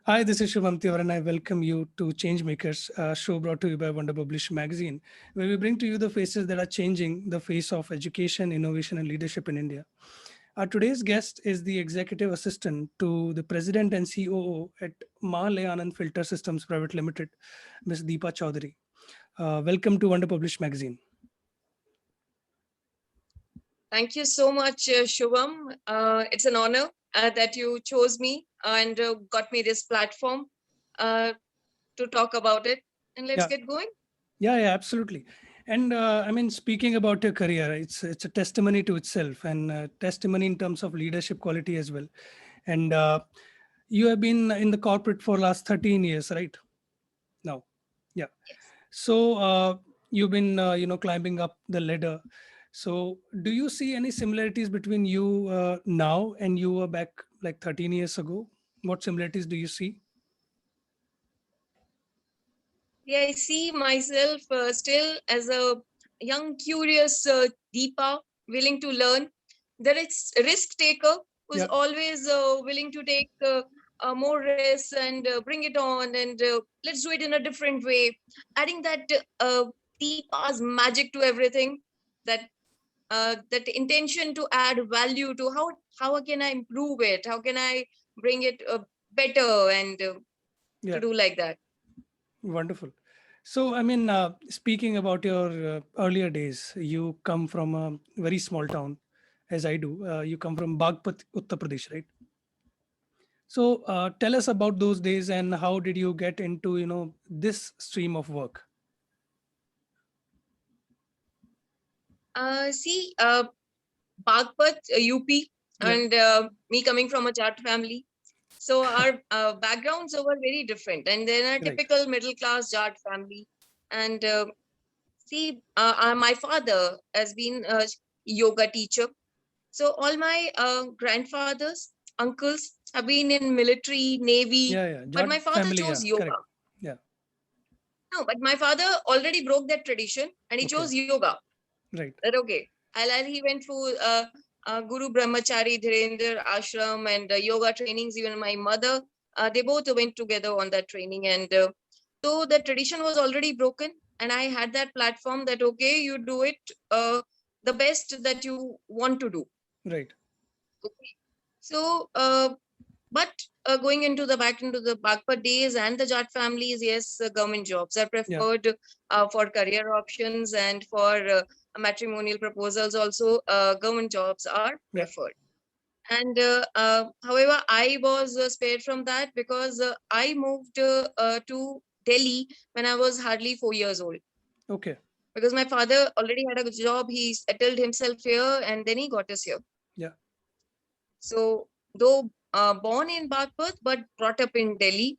Hi, this is Shubham Tiwar, and I welcome you to Changemakers, a show brought to you by Wonderpublish Magazine, where we bring to you the faces that are changing the face of education, innovation, and leadership in India. Our today's guest is the executive assistant to the president and COO at Mahle Anand Filter Systems Private Limited, Ms. Deepa Choudhary. Welcome to Wonderpublish Magazine. Thank you so much, Shubham. It's an honor that you chose me and got me this platform to talk about it. And let's Yeah, get going. yeah, absolutely. And I mean, speaking about your career, it's a testimony to itself, and testimony in terms of leadership quality as well. And you have been in the corporate for last 13 years, right? Now, yeah. Yes. So you've been, climbing up the ladder. So do you see any similarities between you now and you were back like 13 years ago? What similarities do you see? Yeah, I see myself still as a young, curious Deepa, willing to learn. That it's a risk taker who's Yeah, always willing to take more risks and bring it on, and let's do it in a different way. Adding that Deepa's magic to everything. That that intention to add value to how can I improve it? How can I bring it better and to yeah, do like that? wonderful. So, I mean, speaking about your earlier days, you come from a very small town, as I do. You come from Bagpat, Uttar Pradesh, right? So tell us about those days and how did you get into, this stream of work? See, Bagpat, UP, Yeah, and me coming from a Jat family. So our backgrounds were very different, and then a right. typical middle class Jat family. And see, my father has been a yoga teacher. So all my grandfathers, uncles have been in military, navy, Yeah, yeah. but Jat my father family, chose yeah, yoga. correct. Yeah, No, but my father already broke that tradition and he okay, chose yoga. right. That okay. He went through Guru Brahmachari Dhirendra Ashram and yoga trainings. Even my mother, they both went together on that training, and so the tradition was already broken. And I had that platform that okay, you do it the best that you want to do. Right. Okay. So, but going into the back into the Bagpat days and the Jat families, yes, government jobs are Yeah, preferred for career options and for matrimonial proposals. Also, government jobs are yeah. preferred. And however, I was spared from that because I moved to Delhi when I was hardly 4 years old. Okay. Because my father already had a good job, he settled himself here, and then he got us here. Yeah. So, though born in Bagpat, but brought up in Delhi,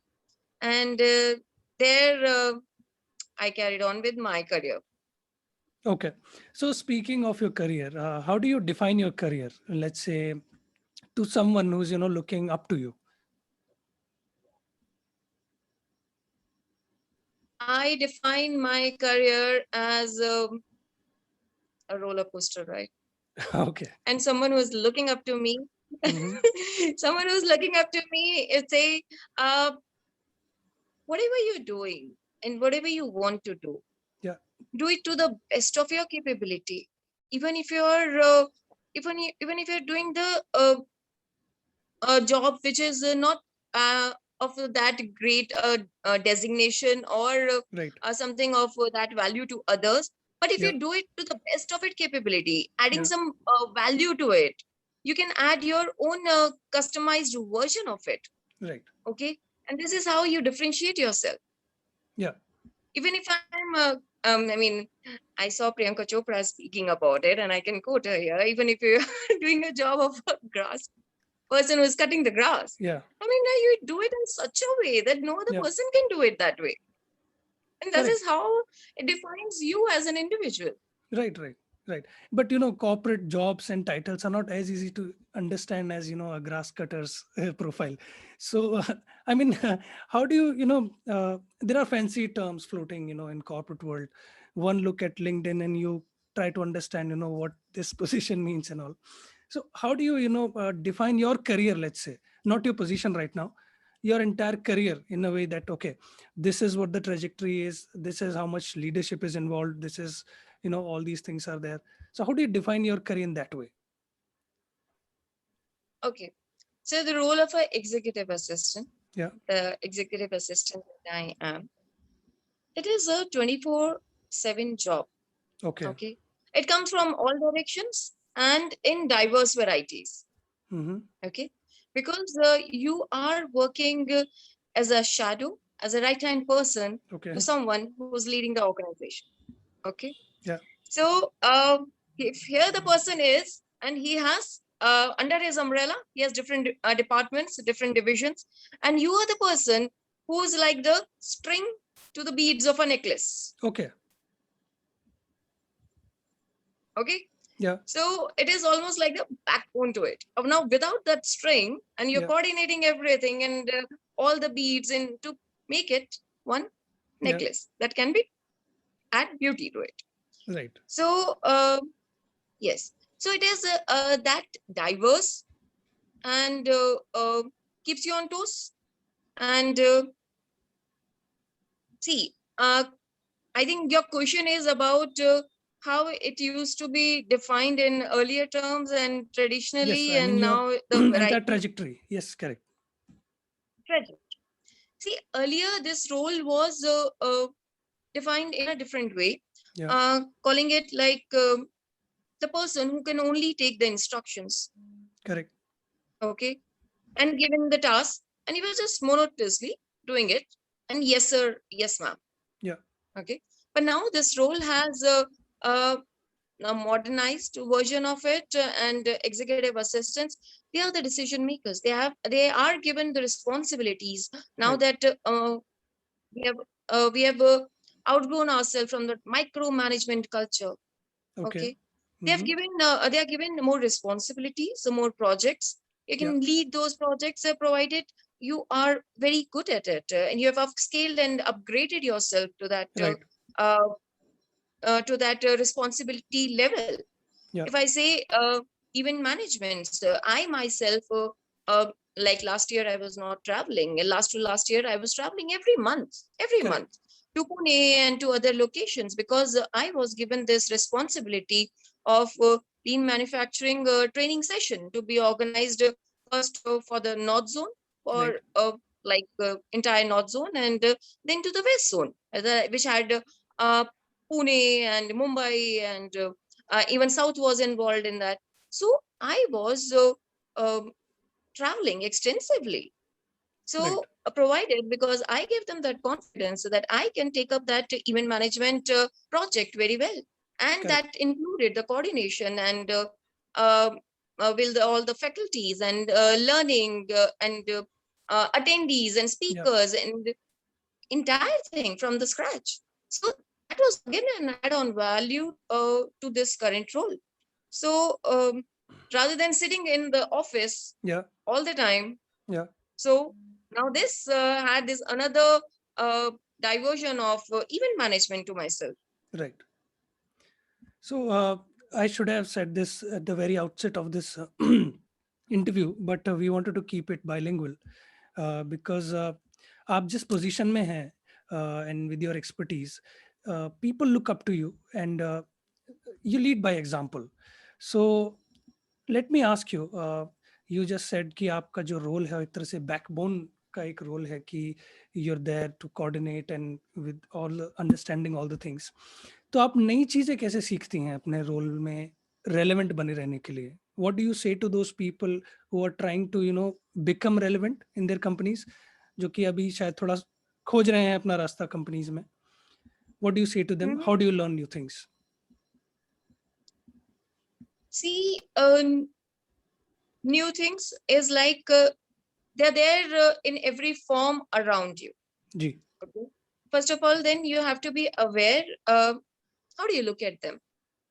and there I carried on with my career. Okay. So speaking of your career, how do you define your career? Let's say to someone who's, looking up to you. I define my career as a roller coaster, right? Okay. And someone who's looking up to me, Hmm. someone who's looking up to me is say, uh, whatever you're doing and whatever you want to Yeah. do it to the best of your capability. Even if you're even if you're doing the a job which is not of that great designation or Right. something of that value to others, but if Yeah. you do it to the best of its capability, adding Yeah. some value to it, you can add your own customized version of it. Right. Okay, and this is how you differentiate yourself. Yeah. Even if I'm I mean, I saw Priyanka Chopra speaking about it, and I can quote her here. Even if you're doing a job of a grass person who's cutting the grass. Yeah. I mean, now you do it in such a way that no other Yeah. person can do it that way. And that Correct. is how it defines you as an individual. Right, right, right. But corporate jobs and titles are not as easy to understand as a grass cutter's profile. So, I mean, how do you there are fancy terms floating, in corporate world. One look at LinkedIn and you try to understand, what this position means and all. So, how do you define your career? Let's say not your position right now, your entire career in a way that, okay, this is what the trajectory is, this is how much leadership is involved, this is, all these things are there. So how do you define your career in that way? Okay. So the role of an executive assistant, Yeah. the executive assistant that I am, it is a 24/7 job. Okay. Okay. It comes from all directions and in diverse varieties. Mm-hmm. Okay. Because you are working as a shadow, as a right hand person Okay. to someone who's leading the organization. Okay. Yeah. So if here the person is, and he has under his umbrella, he has different departments, different divisions, and you are the person who's like the string to the beads of a necklace. Okay. Okay. Yeah. So it is almost like the backbone to it. Now, without that string, and you're Yeah. coordinating everything and all the beads in to make it one Yeah. necklace that can be add beauty to it. Right. So yes, so it is that diverse and keeps you on toes. And see, I think your question is about how it used to be defined in earlier terms and Yes, traditionally, I mean and your now the entire variety. trajectory. Yes, correct. See, earlier this role was defined in a different way, Yeah. calling it like the person who can only take the instructions, Correct. okay, and given the task, and he was just monotonously doing it, and yes sir, yes ma'am, Yeah. okay. But now this role has a modernized version of it, and executive assistants, they are the decision makers. They are given the responsibilities now Right. that we have outgrown ourselves from the micromanagement culture. Okay. Okay, Mm-hmm. they are given more responsibilities, so more projects. You Yeah. can lead those projects, provided you are very good at it, and you have upscaled and upgraded yourself Right. uh, responsibility level. Yeah. If I say even managements, I myself, like last year I was not traveling. Last to last year I was traveling every Correct. month to Pune and to other locations, because I was given this responsibility of lean manufacturing training session to be organized first for the north zone, Right. or like entire north zone, and then to the west zone, which had uh, Pune and Mumbai, and even South was involved in that. So I was traveling extensively. Right. So provided, because I gave them that confidence so that I can take up that event management project very well, and Correct. that included the coordination and with all the faculties and learning and attendees and Yeah. speakers and entire thing from the scratch. So that was again an add-on value to this current role. So rather than sitting in the office Yeah. all the time, Yeah. so now this had this another diversion of event management to myself. Right. So I should have said this at the very outset of this interview, but we wanted to keep it bilingual because आप जिस position में हैं and with your expertise, people look up to you and you lead by example. So let me ask you, you just said कि आपका जो role है एक तरह से backbone का एक role है कि you're there to coordinate and with all understanding all the things. तो आप नई चीजें कैसे सीखती हैं अपने रोल में रेलेवेंट बने रहने के लिए? What do you say to those people who are trying to become relevant in their companies, जो कि अभी शायद थोड़ा खोज रहे हैं अपना रास्ता कंपनीज में? What do you say to them? Mhm. How do you learn new things? See, new things is like they're there in every form around you. Ji. Okay. First of all, then you have to be aware. How do you look at them?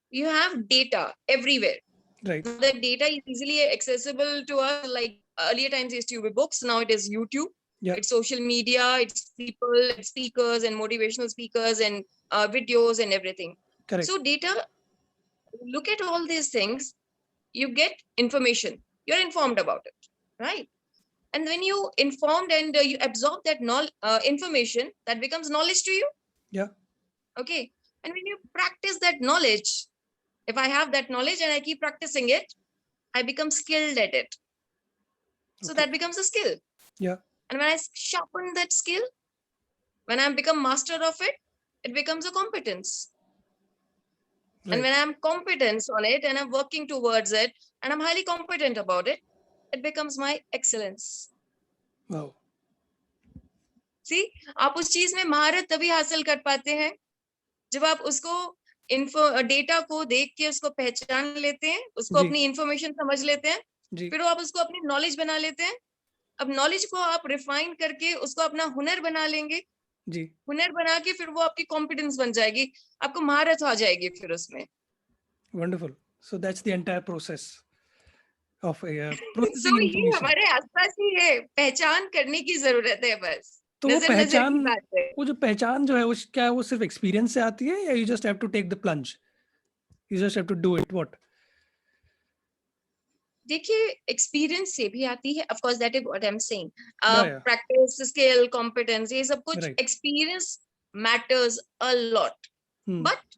You have data everywhere. Right. Now that data is easily accessible to us. Like earlier times, it used to be books. Now it is YouTube. Yeah. It's social media. It's people, it's speakers and motivational speakers and videos and everything. Correct. So data. Look at all these things. You get information. You're informed about it, right? And when you informed and you absorb that information, that becomes knowledge to you. Yeah. Okay. And when you practice that knowledge, if I have that knowledge and I keep practicing it, I become skilled at it. So Okay. that becomes a skill. Yeah. And when I sharpen that skill, when I become master of it, it becomes a competence. And Right. when I'm competent on it and I'm working towards it and I'm highly competent about it, it becomes my excellence. Wow. See, आप उस चीज में महारत तभी हासिल कर पाते हैं जब आप उसको डेटा को देख के उसको पहचान लेते हैं, उसको जी। अपनी इंफॉर्मेशन समझ लेते हैं, जी। फिर आप उसको अपनी नॉलेज बना लेते हैं. अब नॉलेज को आप रिफाइन करके उसको अपना हुनर बना लेंगे. जी. हुनर बना के फिर वो आपकी कॉन्फिडेंस बन जाएगी, आपको महारत आ जाएगी फिर उसमें. Wonderful. So that's the entire process of So processing ये information. हमारे आसपास ही है, पहचान करने की जरूरत है बस. तो वो नजर नजर पहचान, की बात है. वो जो पहचान जो है वो क्या है, वो सिर्फ एक्सपीरियंस से आती है या you just have to take the plunge? You just have to do it. What? देखिए, एक्सपीरियंस से भी आती है, of course that is what I am saying. Yeah. Practice, skill, competence, ये सब कुछ Right. Experience matters a lot. But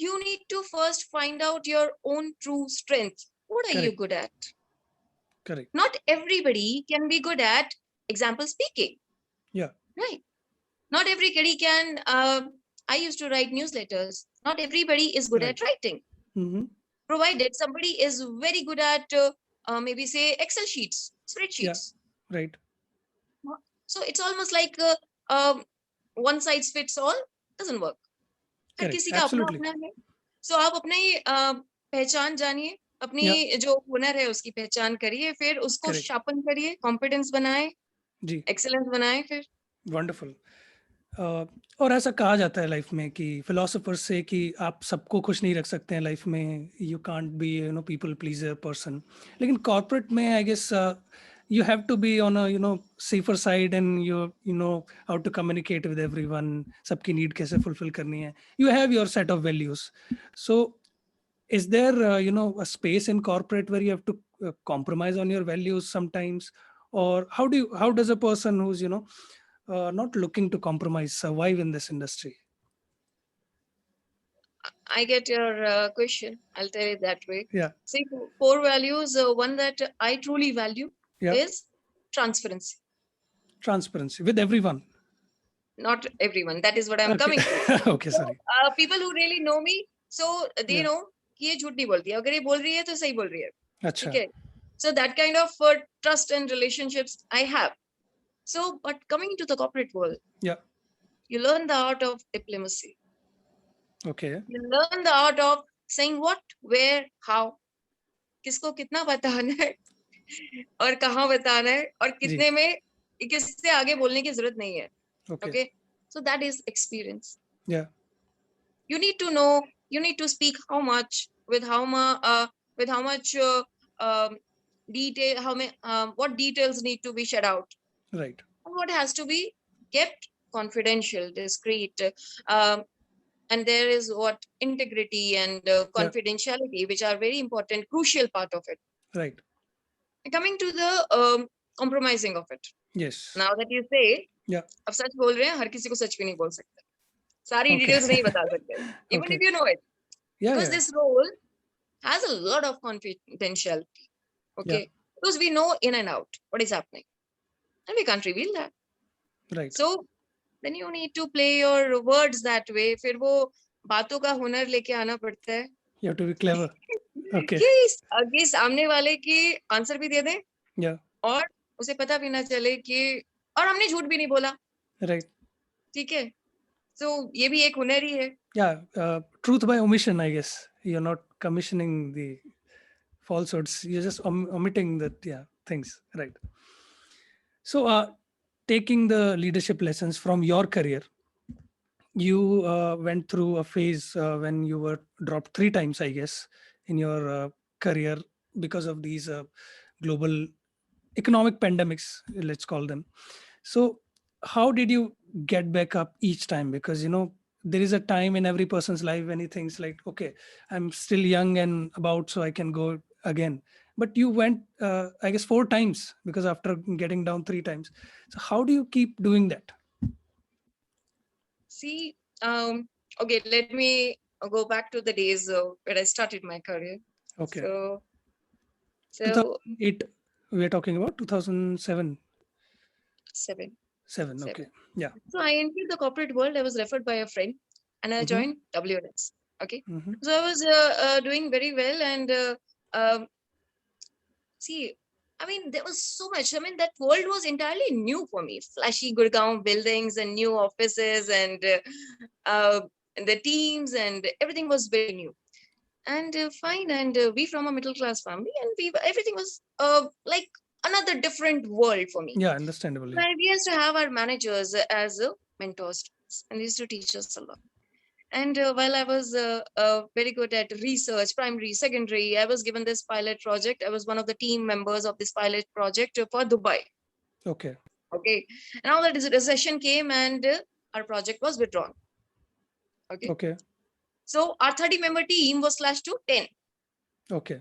you need to first find out your own true strength. What are you Correct. good at? Correct. Not everybody can be good at example speaking. Yeah. Right. Not everybody can. I used to write newsletters. Not everybody is good Right. at writing. Mm-hmm. Provided somebody is very good at maybe say Excel sheets, spreadsheets. Yeah. Right. So it's almost like one size fits all. Doesn't work. Her Correct. किसी का अपना Absolutely. अपना है. So आप अपने पहचान जानिए, अपनी Yeah. जो हुनर है उसकी पहचान करिए, फिर उसको Correct. शार्पन करिए, कॉन्फिडेंस बनाए, जी. एक्सेलेंस बनाए फिर. वंडरफुल. और ऐसा कहा जाता है लाइफ में कि फिलोसोफर्स से कि आप सबको खुश नहीं रख सकते हैं लाइफ में, you can't be people pleaser person. लेकिन कॉर्पोरेट में I guess you have to be on a safer side and you know how to communicate with everyone, सबकी need कैसे fulfill करनी है. You have your set of values. So is there a space in corporate where you have to compromise on your values sometimes, or how does a person who's not looking to compromise survive in this industry? I get your question. I'll tell it that way. Yeah. See, core values, one that I truly value Yeah. is transparency. Transparency with everyone. Not everyone. That is what I'm Okay. coming to. Okay, So, sorry. people who really know me, so they Yeah. know कि ये झूठ नहीं बोलती है. अगर ये बोल रही है तो सही बोल रही है. अच्छा. ठीक है. So that kind of trust and relationships I have. So, but coming into the corporate world, Yeah. you learn the art of diplomacy. Okay. You learn the art of saying what, where, how. किसको कितना बताना है और कहाँ बताना है और कितने में, किससे आगे बोलने की जरूरत नहीं है. Okay. So that is experience. Yeah. You need to know. You need to speak how much with how much detail. What details need to be shed out. Right. And what has to be kept confidential, discreet. And there is what integrity and confidentiality, which are very important, crucial part of it. Right. Coming to the compromising of it. Yes. Now that you say, Yeah. अब सच बोल रहे हैं, हर किसी को सच भी नहीं बोल सकते. सारी details नहीं बता सकते. Even Okay. if you know it. Yeah. Because this role has a lot of confidentiality. Okay. Yeah. Because we know in and out what is happening. And we can't reveal that. Right. So then you need to play your words that way. फिर वो बातों का हुनर लेके आना पड़ता है. You have to be clever. Okay. कि आगे सामने वाले की आंसर भी दे दें. Yeah. और उसे पता भी ना चले कि और हमने झूठ भी नहीं बोला. Right. ठीक है. So ये भी एक हुनर ही है. Yeah. Truth by omission, I guess. You're not commissioning the falsehoods. You're just omitting the things. Right. So taking the leadership lessons from your career, you went through a phase when you were dropped 3 times, I guess, in your career because of these global economic pandemics, let's call them. So how did you get back up each time? Because there is a time in every person's life when he thinks like, okay, I'm still young and about, so I can go again, but you went, I guess, 4 times, because after getting down 3 times. So how do you keep doing that? See, okay, let me go back to the days where I started my career. Okay. So, so 2008, we are talking about 2007. seven, 7. Okay. seven. Yeah. So I entered the corporate world. I was referred by a friend, and I Mm-hmm. joined WNS. Okay, Mm-hmm. so I was doing very well, and um, see, I mean, there was so much. I mean, that world was entirely new for me. Flashy Gurgaon buildings and new offices, and the teams and everything was very new. And fine, and we from a middle class family, and we everything was like another different world for me. Yeah, understandable. Yeah. Where we used to have our managers as mentors, and they used to teach us a lot. And while I was very good at research, primary, secondary, I was given this pilot project. I was one of the team members of this pilot project for Dubai. Okay. Okay. And now that recession came, and our project was withdrawn. Okay. Okay. So our 30-member team was slashed to 10. Okay.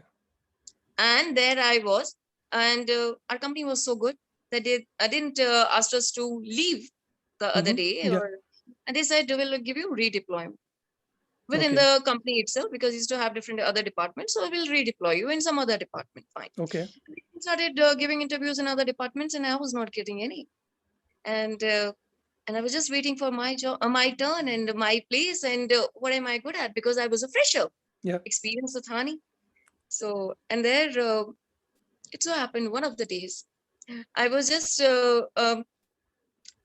And there I was. And our company was so good that they didn't ask us to leave the other Mm-hmm. day. Yeah. And they said, we'll give you redeployment within Okay. the company itself, because you used to have different other departments. So we'll redeploy you in some other department. Fine. Okay. We started giving interviews in other departments, and I was not getting any. And I was just waiting for my job, my turn, and my place, and what am I good at? Because I was a fresher, Yeah. experience with honey. So, and there it so happened one of the days I was just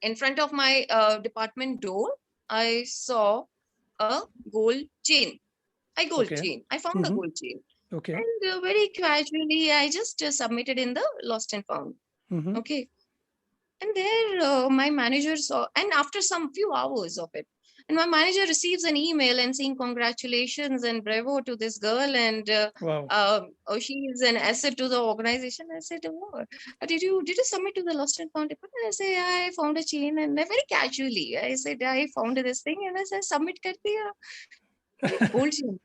in front of my department door. I saw a gold chain. Okay. I found a Mm-hmm. gold chain. Okay. And very casually, I just submitted in the lost and found. Mm-hmm. Okay. And there, my manager saw, and after some few hours of it, and my manager receives an email and saying, congratulations and bravo to this girl. And Wow. oh, she is an asset to the organization. I said, oh, did you submit to the lost and found department? I say, I found a chain, and very casually, I said, I found this thing, and I said, submit kar diya. Gold chain.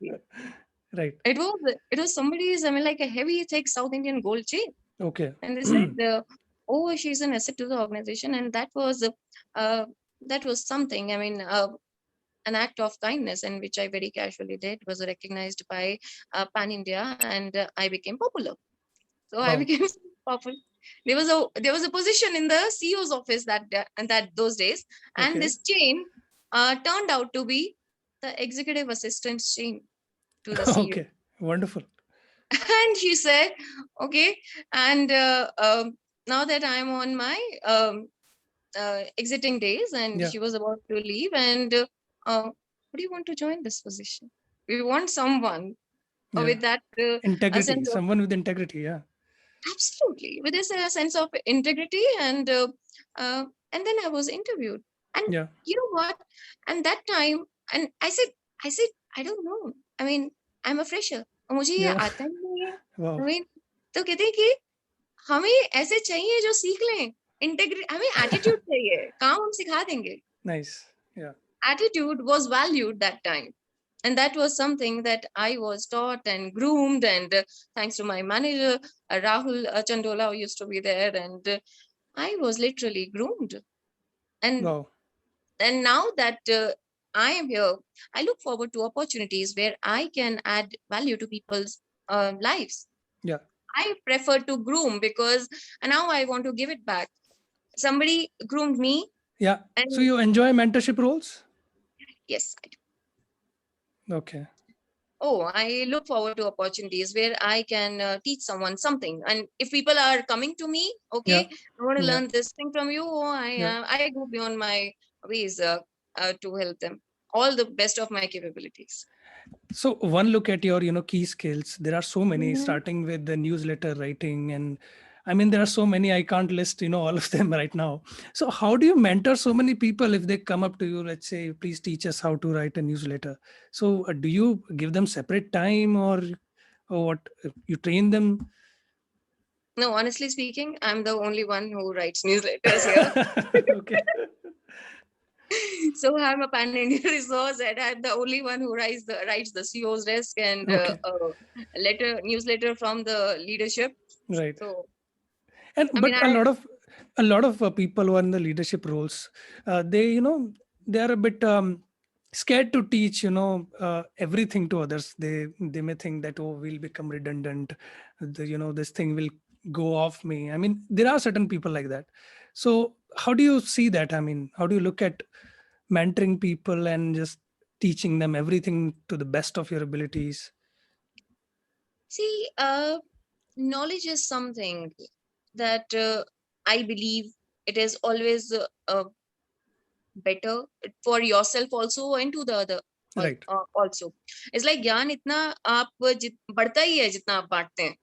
Right. It was somebody's, I mean, like a heavy, thick South Indian gold chain. Okay. And they said, oh, she's an asset to the organization. And uh, that was something, I mean, an act of kindness, and which I very casually did, was recognized by Pan India, and I became popular. So I Wow. became popular. There was a position in the CEO's office and that those days, and Okay. this chain turned out to be the executive assistant's chain to the CEO. Okay. Wonderful. And she said, okay. And now that I'm on my exiting days, and Yeah. she was about to leave, and what do you want to join this position? We want someone Yeah. with that a Integrity. sense of, Someone with integrity. Yeah. absolutely, with this sense of integrity. Uh, and then I was interviewed, and Yeah. you know what, and that time, and I said I don't know, I mean, I'm a fresher, मुझे ये Yeah. आता ही नहीं है. Wow. I mean, तो कहते हैं कि हमें ऐसे चाहिए जो सीख लें, इंटेग्रिटी, हमें एटीट्यूड चाहिए, काम हम सिखा देंगे. Nice. Yeah. Attitude was valued that time, and that was something that I was taught and groomed, and thanks to my manager, Rahul Chandola, who used to be there, and I was literally groomed. and Wow. and now that I am here, I look forward to opportunities where I can add value to people's lives. Yeah. I prefer to groom, because now I want to give it back. Somebody groomed me, Yeah. So and you enjoy mentorship roles? yes, I do. Okay. Oh, I look forward to opportunities where I can teach someone something. And if people are coming to me, Yeah. okay, I want to Yeah. learn this thing from you. Oh, Yeah. I go beyond my ways to help them. All the best of my capabilities. So one look at your, key skills. There are so many, Mhm. starting with the newsletter writing, and I mean, there are so many, I can't list, all of them right now. So how do you mentor so many people if they come up to you, let's say, please teach us how to write a newsletter? So do you give them separate time, or what? You train them? No, honestly speaking, I'm the only one who writes newsletters here. Okay. So I'm a pan-India resource, and I'm the only one who writes the CEO's desk and Okay. newsletter from the leadership. Right. So And I mean, but a lot of people who are in the leadership roles, they they are a bit scared to teach everything to others. They may think that, oh, we'll become redundant, this thing will go off me. I mean, there are certain people like that. So how do you see that? I mean, how do you look at mentoring people and just teaching them everything to the best of your abilities? see, knowledge is something that I believe it is always better for yourself also and to the other Right. also. It's like ज्ञान इतना आप बढ़ता ही है जितना आप बांटते हैं,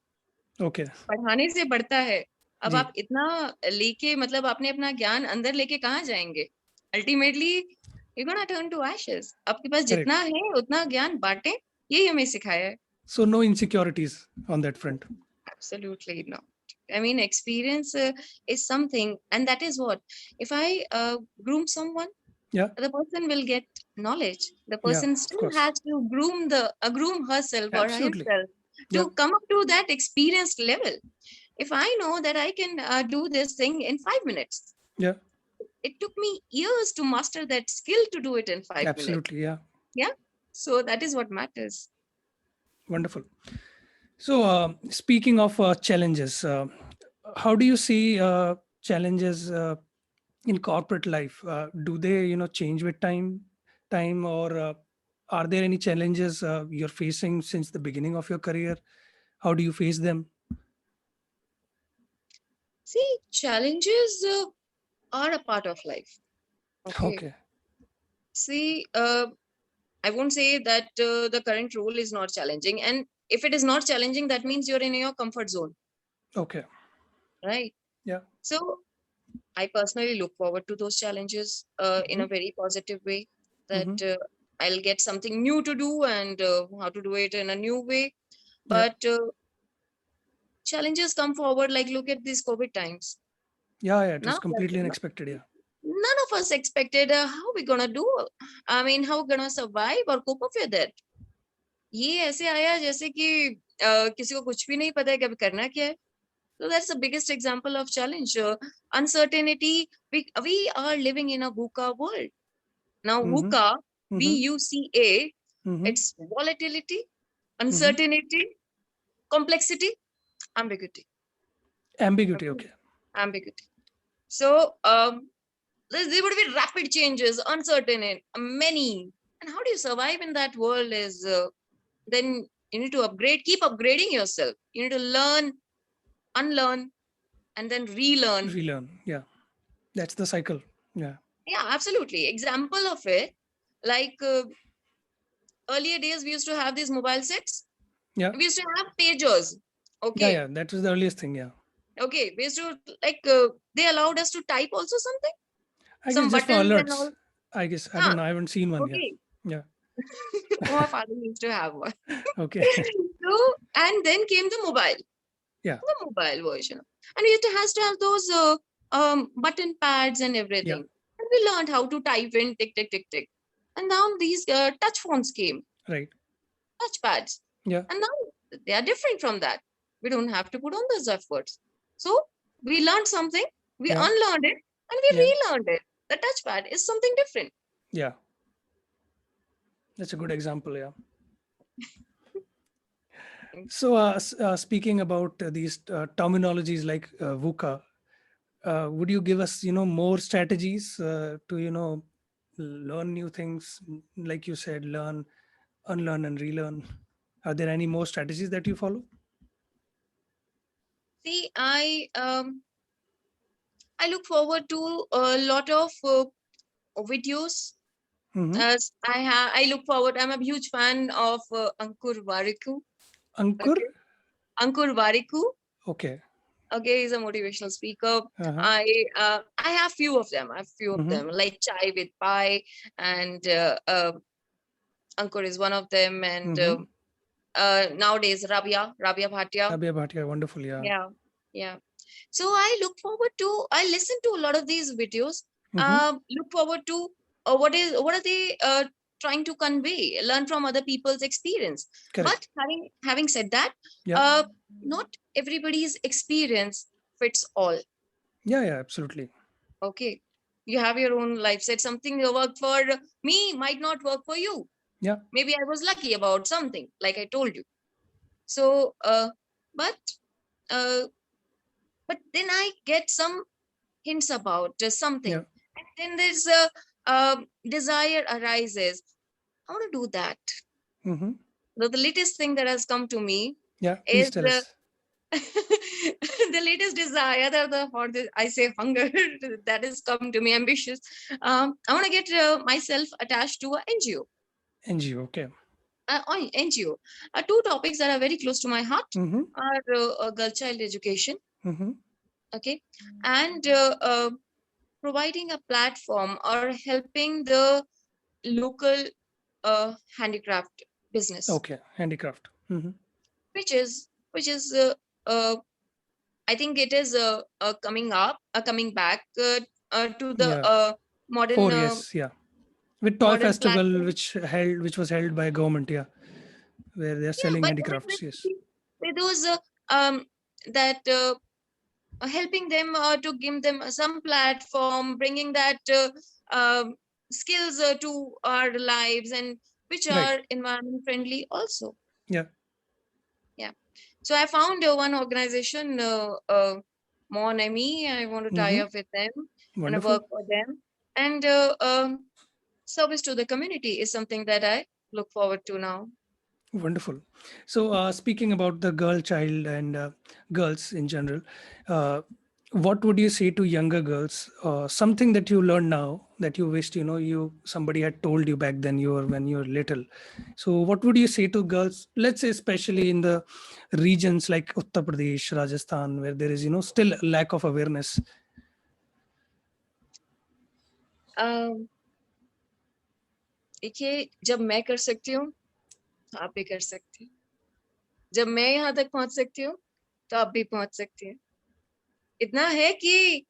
Okay. पढ़ाने से बढ़ता है. अब जी. आप इतना लेके मतलब आपने अपना ज्ञान अंदर लेके कहाँ जाएंगे? Ultimately you gonna turn to ashes. आपके पास Correct. जितना है उतना ज्ञान बांटे, यही हमें सिखाया है. So no insecurities on that front. Absolutely not. I mean, experience is something, and that is what. If I groom someone, Yeah. the person will get knowledge. The Yeah. person Of still course. has to groom herself or Absolutely. himself Yeah. to come up to that experienced level. If I know that I can do this thing in 5 minutes, Yeah. it took me years to master that skill to do it in 5 minutes. Absolutely. Yeah. Yeah. So that is what matters. Wonderful. So, speaking of challenges, how do you see challenges in corporate life? Do they, change with time, or are there any challenges you're facing since the beginning of your career? How do you face them? See, challenges are a part of life. Okay. Okay. See, I won't say that the current role is not challenging. And if it is not challenging, that means you're in your comfort zone, Okay. right? Yeah. So I personally look forward to those challenges in Hmm. a very positive way, that Hmm. I'll get something new to do and how to do it in a new way. Yeah. But challenges come forward, like look at these COVID times. Yeah. Yeah. It was Now, completely unexpected. Yeah. none of us expected how we gonna do. I mean, how we gonna survive or cope up with it. ये ऐसे आया जैसे कि किसी को कुछ भी नहीं पता है कि अब करना क्या है. So that's the biggest example of challenge. Uncertainty. We are living in a VUCA world. Now, Hmm. VUCA, Hmm. VUCA, Hmm. it's volatility, Hmm. uncertainty, complexity, ambiguity. Ambiguity. Okay. Okay. Ambiguity. So there would be rapid changes, uncertain, and many. And how do you survive in that world is then you need to upgrade, keep upgrading yourself. You need to learn, unlearn, and then relearn. Relearn. Yeah. That's the cycle. Yeah. Yeah, absolutely. Example of it, like earlier days, we used to have these mobile sets. Yeah. We used to have pagers. Yeah. Okay. Yeah. That was the earliest thing. Yeah. Okay. We used to like, they allowed us to type also something, I guess some just for buttons and alerts. all. I guess I don't Huh. know. I haven't seen one yet. Okay. Yeah. My father used to have one. Okay. So, and then came Yeah. the mobile version. And it has to have those button pads and Yeah. everything. And we learned how to type in tick, tick, tick, tick. And now these touch phones came, Right. touch pads. Yeah. And now they are different from that. We don't have to put on those efforts. So we learned something, we Yeah. unlearned it, and we Yeah. relearned it. The touchpad is something different. Yeah. That's a good example. Yeah. So, speaking about these terminologies like VUCA, would you give us, more strategies to, learn new things? Like you said, learn, unlearn, and relearn. Are there any more strategies that you follow? See, I look forward to a lot of videos. Hmm. As I look forward. I'm a huge fan of Ankur Wariku. Ankur? Okay, Ankur Wariku. Okay. Okay, he's a motivational speaker. Uh-huh. I have few of them. I have few of Hmm. them, like Chai with Pi, and Ankur is one of them. And Hmm. nowadays Rabia Bhatia. Abhay Bhatia, wonderful. Yeah. Yeah, yeah. So I look forward to. I listen to a lot of these videos. Hmm. Look forward to what are they trying to convey, learn from other people's experience. Correct. But having said that, Yeah. not everybody's experience fits all. Yeah, absolutely. Okay, you have your own life set. Something that worked for me might not work for you. Yeah. Maybe I was lucky about something, like I told you. So but uh, but then I get some hints about something, Yeah. and then there's desire arises. I want to do that. Mm-hmm. The latest thing that has come to me Yeah, please is tell us. the latest desire, I say hunger that has come to me, ambitious. I want to get myself attached to an NGO. NGO. Okay. NGO. Two topics that are very close to my heart Mm-hmm. are girl child education, Mm-hmm. okay, and providing a platform or helping the local handicraft business, Okay. Handicraft. Mm-hmm. which is uh, I think it is coming back to the Yeah. modern 4 years. Yeah. With toy modern festival, platform. which was held by government. Yeah, where they are Yeah, selling but handicrafts. Yes. with those that helping them to give them some platform, bringing that skills to our lives, and which Right. are environment friendly also. Yeah. Yeah. So I found one organization, Mon Ami. I want to tie Mm-hmm. up with them and I Wonderful. work for them. And service to the community is something that I look forward to now. Wonderful. So, speaking about the girl child and girls in general, uh, what would you say to younger girls? Something that you learn now that you wished you somebody had told you back then when you were little. So, what would you say to girls? Let's say, especially in the regions like Uttar Pradesh, Rajasthan, where there is still a lack of awareness. Um, देखिए, जब मैं कर सकती हूँ तो आप भी कर सकते हैं। जब मैं यहाँ तक पहुँच सकती हूँ तो आप भी पहुँच सकती हैं। इतना है कि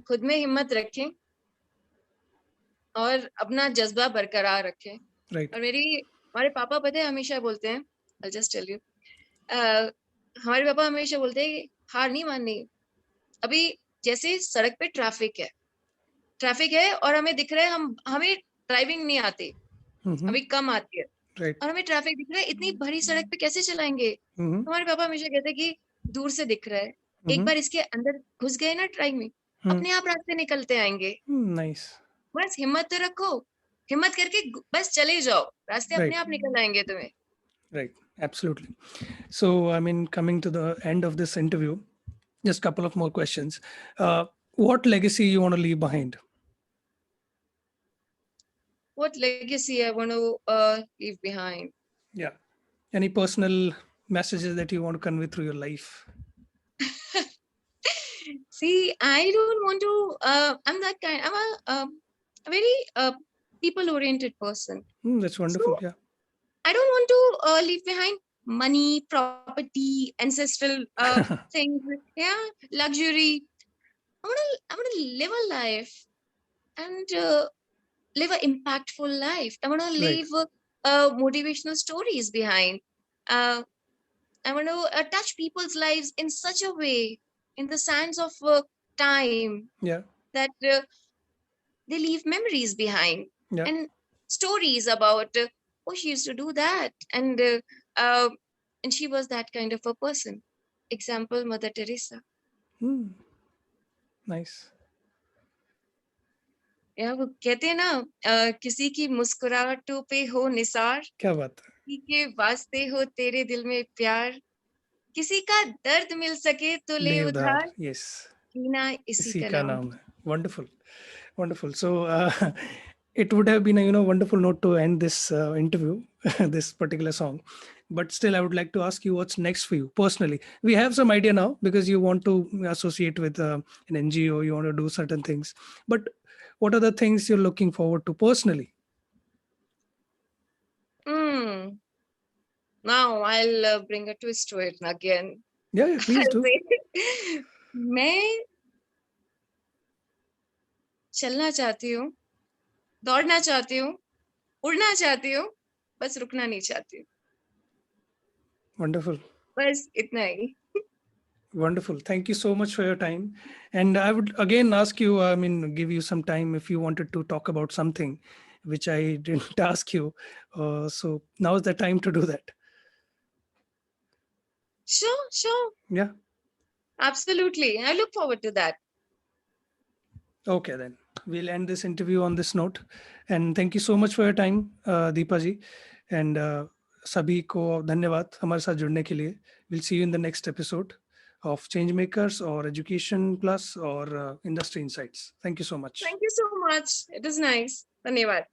खुद में हिम्मत रखें और अपना जज्बा बरकरार रखें। Right. और हमारे पापा पता है हमेशा बोलते हैं, I'll just tell you, हमारे पापा हमेशा बोलते हैं कि हार नहीं माननी। अभी जैसे सड़क पे ट्रैफिक है और हमें दिख रहा है, हमें ड्राइविंग नहीं आती, Mm-hmm. अभी कम आती है, Right. और हमें ट्रैफिक दिख रहा है, इतनी भरी सड़क पे कैसे चलाएंगे? Mm-hmm. हमारे पापा हमेशा कहते हैं कि दूर से दिख रहा है, एक Mm-hmm. बार इसके अंदर घुस गए ना ट्राइंग में, अपने आप रास्ते निकलते आएंगे। Nice. बस हिम्मत तो रखो, हिम्मत करके बस चले जाओ, रास्ते अपने Right. आप निकल आएंगे तुम्हें। Right. Absolutely. So, I mean, coming to the end of this interview, just a couple of more questions. What legacy you want to leave behind? What legacy I want to leave behind? Yeah. Any personal messages that you want to convey through your life? See, I don't want to. I'm that kind. A very people-oriented person. That's So wonderful. Yeah. I don't want to leave behind money, property, ancestral things. Yeah, luxury. I want to live a life and live an impactful life. I want to Right. leave motivational stories behind. Uh, I want to touch people's lives in such a way, in the sands of time, Yeah. that they leave memories behind Yeah. and stories about, oh, she used to do that, uh, and she was that kind of a person. Example, Mother Teresa. Hmm. Nice. या वो कहते हैं ना, किसी की मुस्कुराहटों पे हो निसार, क्या बात है? किसी के वास्ते हो तेरे दिल में प्यार, किसी का दर्द मिल सके तो ले ले उधार, उधार. Yes. जीना इसी इसी का का नाम नाम है। है. Wonderful. Wonderful. So, it would have been a wonderful note to end this interview, this particular song. But still, I would like to ask you what's next for you personally. We have some idea now because you want to associate with an NGO, you want to do certain things. But what are the things you're looking forward to personally? Hmm. Now I'll bring a twist to it again. Yeah, yeah, please I'll do. say, मैं चलना चाहती हूँ दौड़ना चाहती हूँ, उड़ना चाहती हूँ, बस रुकना नहीं चाहती हूँ. Wonderful. बस इतना ही. Wonderful. Thank you so much for your time. And I would again ask you, I mean, give you some time if you wanted to talk about something which I didn't ask you. So now is the time to do that. Sure. Yeah. Absolutely. I look forward to that. Okay, then we'll end this interview on this note. And thank you so much for your time, Deepa ji. And सभी को धन्यवाद हमारे साथ जुड़ने के लिए. We'll see you in the next episode of Changemakers or Education Plus or Industry Insights. Thank you so much. Thank you so much. It is nice. धन्यवाद.